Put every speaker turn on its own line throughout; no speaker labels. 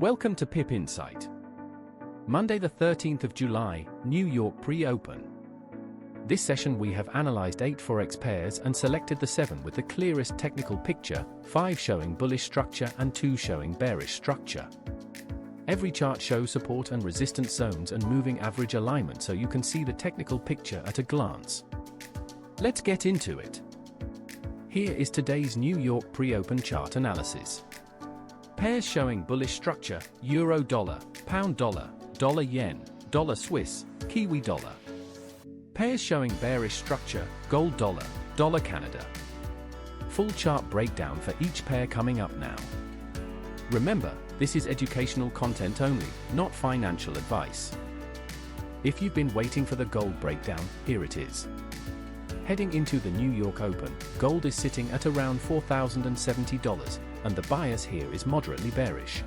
Welcome to Pip Insight. Monday the 13th of July, New York pre-open. This session we have analyzed 8 Forex pairs and selected the 7 with the clearest technical picture, 5 showing bullish structure and 2 showing bearish structure. Every chart shows support and resistance zones and moving average alignment so you can see the technical picture at a glance. Let's get into it. Here is today's New York pre-open chart analysis. Pairs showing bullish structure: Euro dollar, Pound dollar, Dollar yen, Dollar Swiss, Kiwi dollar. Pairs showing bearish structure: Gold dollar, Dollar Canada. Full chart breakdown for each pair coming up now. Remember, this is educational content only, not financial advice. If you've been waiting for the gold breakdown, here it is. Heading into the New York Open, gold is sitting at around $4,070, and the bias here is moderately bearish.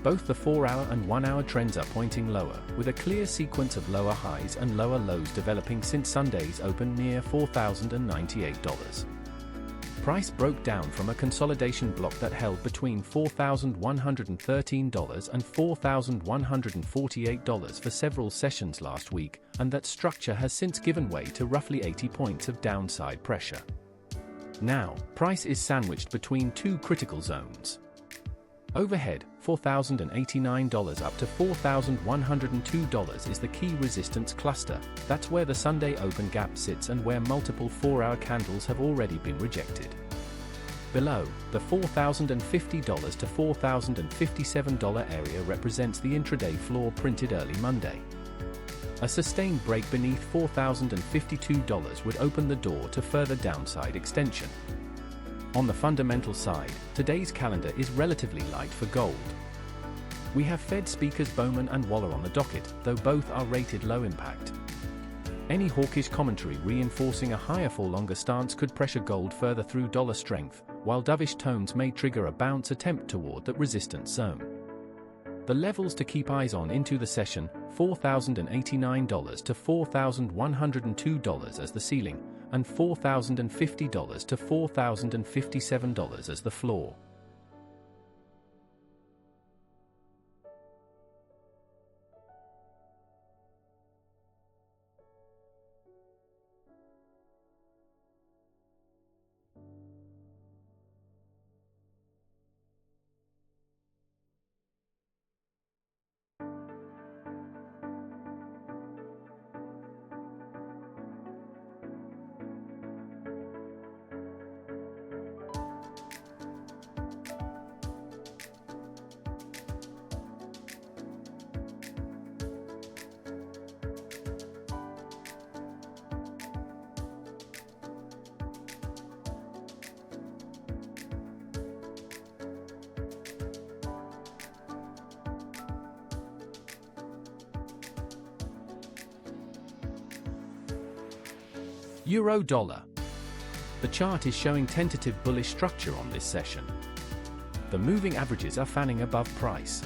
Both the 4-hour and 1-hour trends are pointing lower, with a clear sequence of lower highs and lower lows developing since Sunday's open near $4,098. Price broke down from a consolidation block that held between $4,113 and $4,148 for several sessions last week, and that structure has since given way to roughly 80 points of downside pressure. Now, price is sandwiched between two critical zones. Overhead, $4,089 up to $4,102 is the key resistance cluster. That's where the Sunday open gap sits and where multiple 4-hour candles have already been rejected. Below, the $4,050 to $4,057 area represents the intraday floor printed early Monday. A sustained break beneath $4,052 would open the door to further downside extension. On the fundamental side, today's calendar is relatively light for gold. We have Fed speakers Bowman and Waller on the docket, though both are rated low impact. Any hawkish commentary reinforcing a higher for longer stance could pressure gold further through dollar strength, while dovish tones may trigger a bounce attempt toward that resistance zone. The levels to keep eyes on into the session: $4,089 to $4,102 as the ceiling, and $4,050 to $4,057 as the floor. Euro dollar. The chart is showing tentative bullish structure on this session. The moving averages are fanning above price.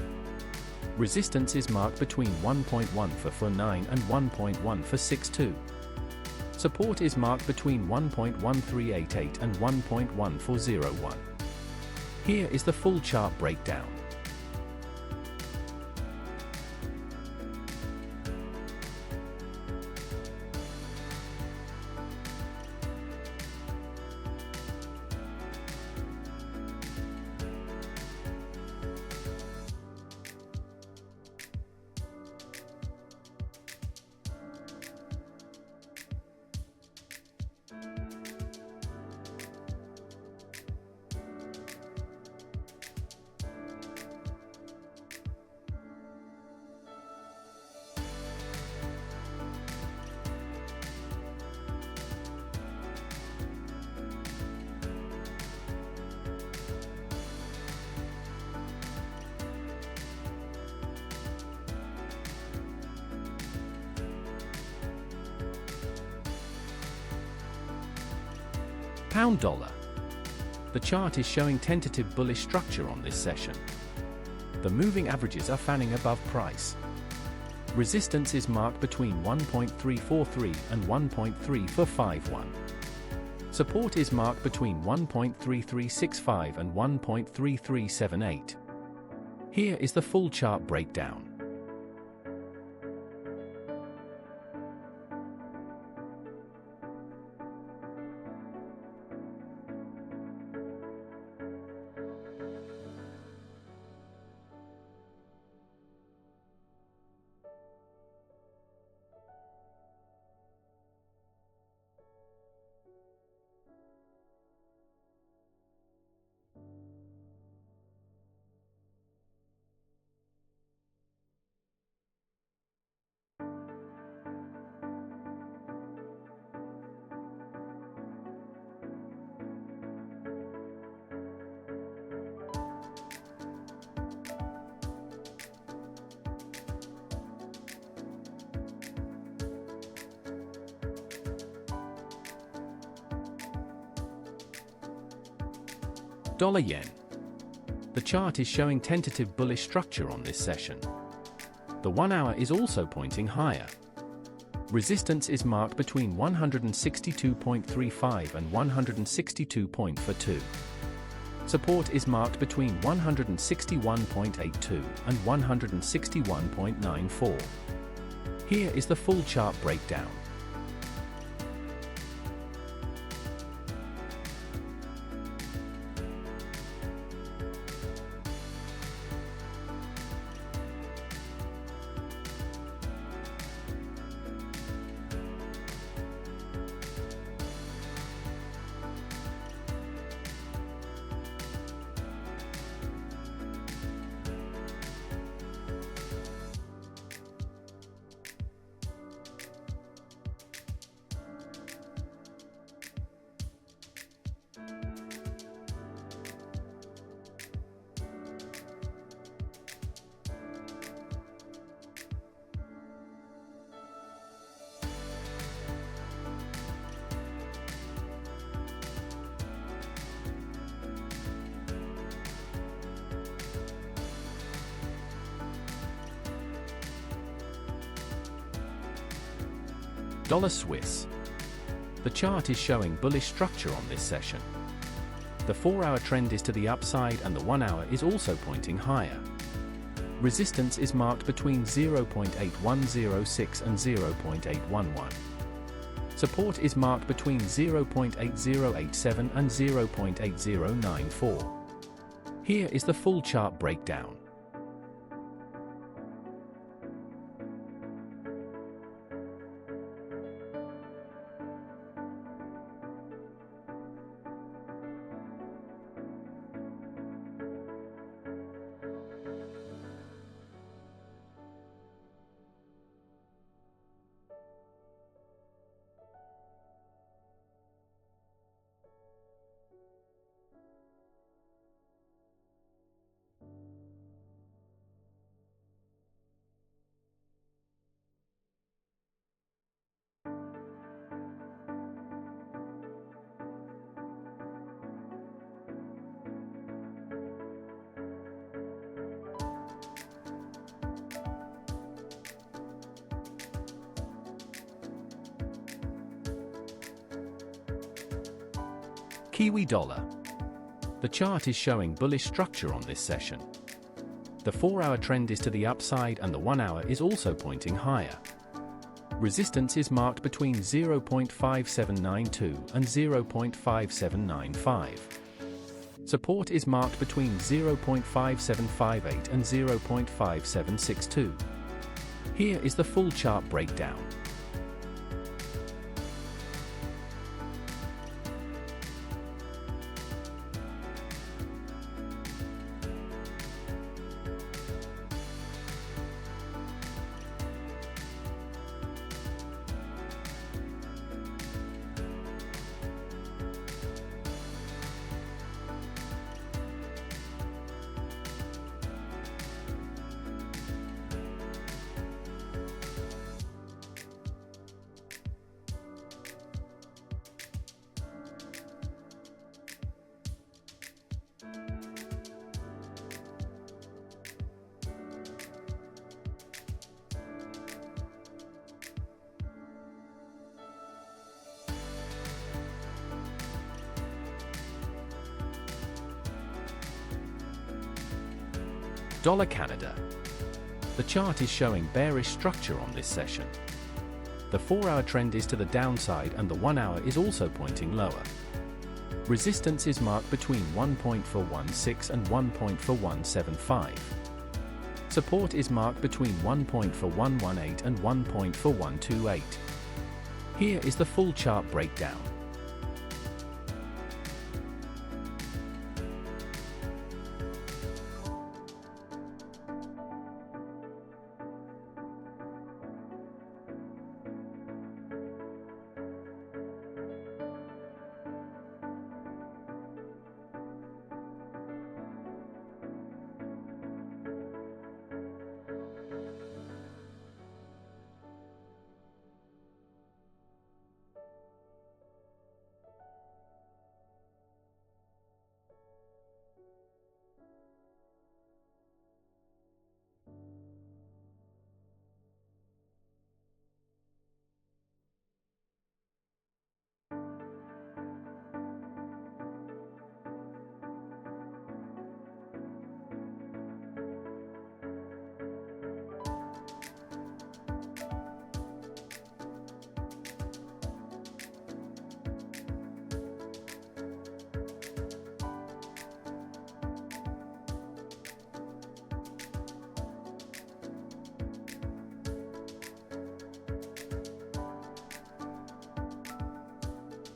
Resistance is marked between 1.1 for 49 and 1.1 for 62. Support is marked between 1.1388 and 1.1401. Here is the full chart breakdown. Pound dollar. The chart is showing tentative bullish structure on this session. The moving averages are fanning above price. Resistance is marked between 1.343 and 1.3451. Support is marked between 1.3365 and 1.3378. Here is the full chart breakdown. Dollar yen. The chart is showing tentative bullish structure on this session. The 1 hour is also pointing higher. Resistance is marked between 162.35 and 162.42. Support is marked between 161.82 and 161.94. Here is the full chart breakdown. Dollar Swiss. The chart is showing bullish structure on this session. The 4-hour trend is to the upside and the 1 hour is also pointing higher. Resistance is marked between 0.8106 and 0.811. Support is marked between 0.8087 and 0.8094. Here is the full chart breakdown. Kiwi dollar. The chart is showing bullish structure on this session. The 4-hour trend is to the upside and the 1 hour is also pointing higher. Resistance is marked between 0.5792 and 0.5795. Support is marked between 0.5758 and 0.5762. Here is the full chart breakdown. Dollar Canada. The chart is showing bearish structure on this session. The 4-hour trend is to the downside and the 1-hour is also pointing lower. Resistance is marked between 1.416 and 1.4175. Support is marked between 1.4118 and 1.4128. Here is the full chart breakdown.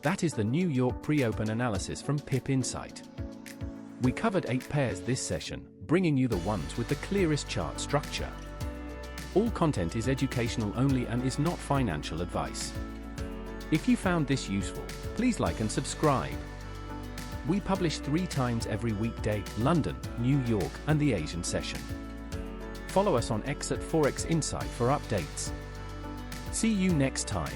That is the New York pre-open analysis from Pip Insight. We covered 8 pairs this session, bringing you the ones with the clearest chart structure. All content is educational only and is not financial advice. If you found this useful, please like and subscribe. We publish 3 times every weekday: London, New York, and the Asian session. Follow us on X at Forex Insight for updates. See you next time.